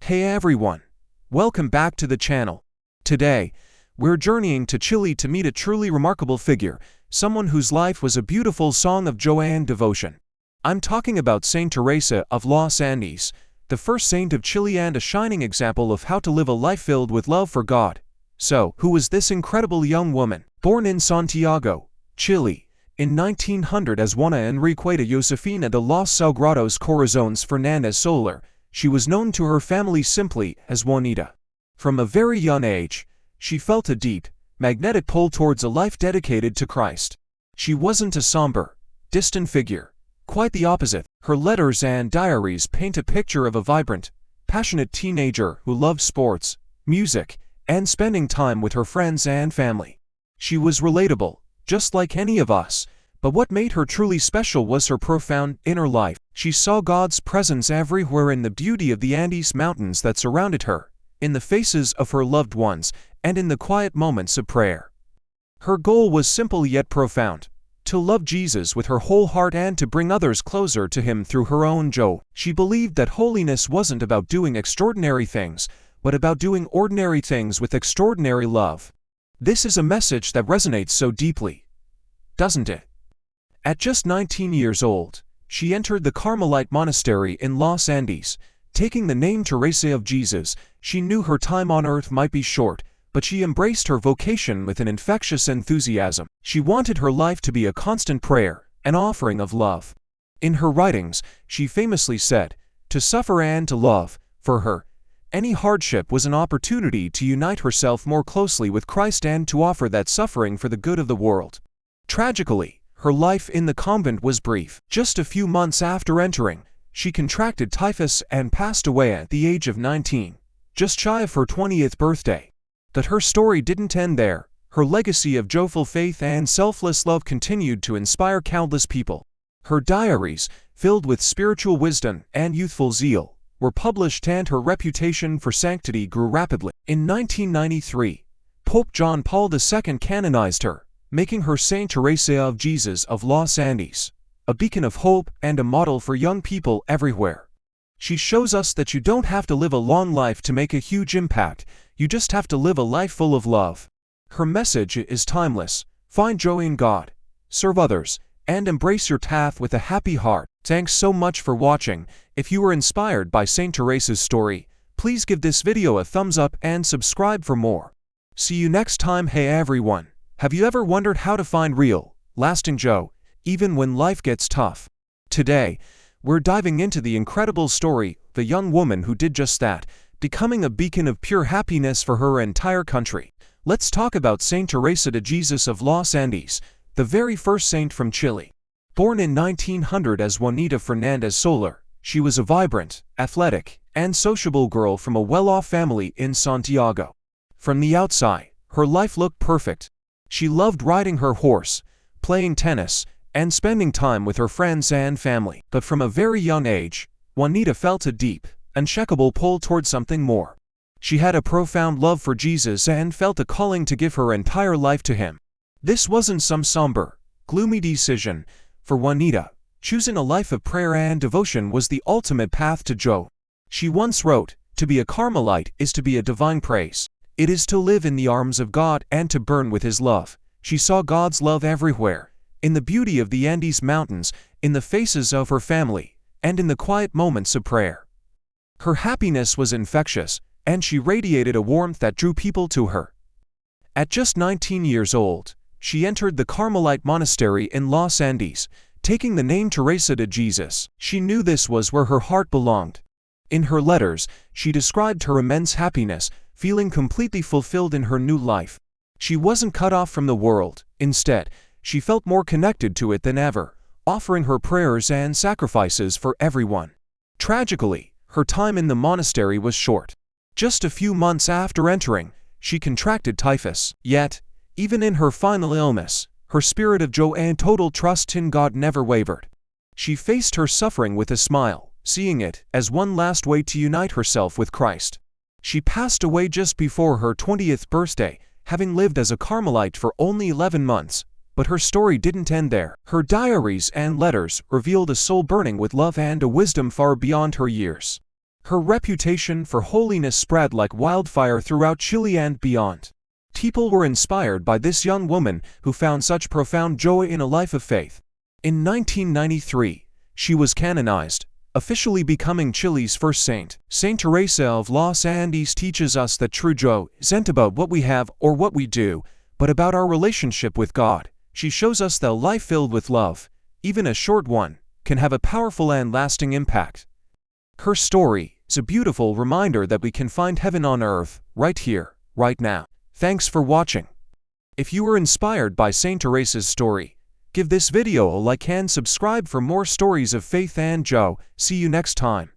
Hey everyone! Welcome back to the channel. Today, we're journeying to Chile to meet a truly remarkable figure, someone whose life was a beautiful song of joy and devotion. I'm talking about Saint Teresa of Los Andes, the first saint of Chile and a shining example of how to live a life filled with love for God. So, who was this incredible young woman? Born in Santiago, Chile, in 1900 as Juana Enriqueta Josefina de los Sagrados Corazones Fernández Soler, she was known to her family simply as Juanita. From a very young age, she felt a deep, magnetic pull towards a life dedicated to Christ. She wasn't a somber, distant figure. Quite the opposite. Her letters and diaries paint a picture of a vibrant, passionate teenager who loved sports, music, and spending time with her friends and family. She was relatable, just like any of us, but what made her truly special was her profound inner life. She saw God's presence everywhere in the beauty of the Andes Mountains that surrounded her, in the faces of her loved ones, and in the quiet moments of prayer. Her goal was simple yet profound: to love Jesus with her whole heart and to bring others closer to Him through her own joy. She believed that holiness wasn't about doing extraordinary things, but about doing ordinary things with extraordinary love. This is a message that resonates so deeply, doesn't it? At just 19 years old, she entered the Carmelite monastery in Los Andes. Taking the name Teresa of Jesus, she knew her time on earth might be short, but she embraced her vocation with an infectious enthusiasm. She wanted her life to be a constant prayer, an offering of love. In her writings, she famously said, "To suffer and to love, for her, any hardship was an opportunity to unite herself more closely with Christ and to offer that suffering for the good of the world." Tragically, her life in the convent was brief. Just a few months after entering, she contracted typhus and passed away at the age of 19, just shy of her 20th birthday. But her story didn't end there. Her legacy of joyful faith and selfless love continued to inspire countless people. Her diaries, filled with spiritual wisdom and youthful zeal, were published and her reputation for sanctity grew rapidly. In 1993, Pope John Paul II canonized her, making her Saint Teresa of Jesus of Los Andes, a beacon of hope and a model for young people everywhere. She shows us that you don't have to live a long life to make a huge impact, you just have to live a life full of love. Her message is timeless: find joy in God, serve others, and embrace your path with a happy heart. Thanks so much for watching. If you were inspired by Saint Teresa's story, please give this video a thumbs up and subscribe for more. See you next time. Hey everyone! Have you ever wondered how to find real, lasting joy, even when life gets tough? Today, we're diving into the incredible story of a young woman who did just that, becoming a beacon of pure happiness for her entire country. Let's talk about Saint Teresa de Jesus of Los Andes, the very first saint from Chile. Born in 1900 as Juanita Fernández Soler, she was a vibrant, athletic, and sociable girl from a well-off family in Santiago. From the outside, her life looked perfect. She loved riding her horse, playing tennis, and spending time with her friends and family. But from a very young age, Juanita felt a deep, unshakable pull towards something more. She had a profound love for Jesus and felt a calling to give her entire life to Him. This wasn't some somber, gloomy decision. For Juanita, choosing a life of prayer and devotion was the ultimate path to joy. She once wrote, "To be a Carmelite is to be a divine praise. It is to live in the arms of God and to burn with His love." She saw God's love everywhere, in the beauty of the Andes Mountains, in the faces of her family, and in the quiet moments of prayer. Her happiness was infectious, and she radiated a warmth that drew people to her. At just 19 years old, she entered the Carmelite monastery in Los Andes, taking the name Teresa de Jesus. She knew this was where her heart belonged. In her letters, she described her immense happiness, feeling completely fulfilled in her new life. She wasn't cut off from the world. Instead, she felt more connected to it than ever, offering her prayers and sacrifices for everyone. Tragically, her time in the monastery was short. Just a few months after entering, she contracted typhus. Yet, even in her final illness, her spirit of joy and total trust in God never wavered. She faced her suffering with a smile, seeing it as one last way to unite herself with Christ. She passed away just before her 20th birthday, having lived as a Carmelite for only 11 months. But her story didn't end there. Her diaries and letters revealed a soul burning with love and a wisdom far beyond her years. Her reputation for holiness spread like wildfire throughout Chile and beyond. People were inspired by this young woman who found such profound joy in a life of faith. In 1993, she was canonized, officially becoming Chile's first saint. Saint Teresa of Los Andes teaches us that true joy isn't about what we have or what we do, but about our relationship with God. She shows us that a life filled with love, even a short one, can have a powerful and lasting impact. Her story is a beautiful reminder that we can find heaven on earth, right here, right now. Thanks for watching. If you were inspired by Saint Teresa's story, give this video a like and subscribe for more stories of faith and joy. See you next time.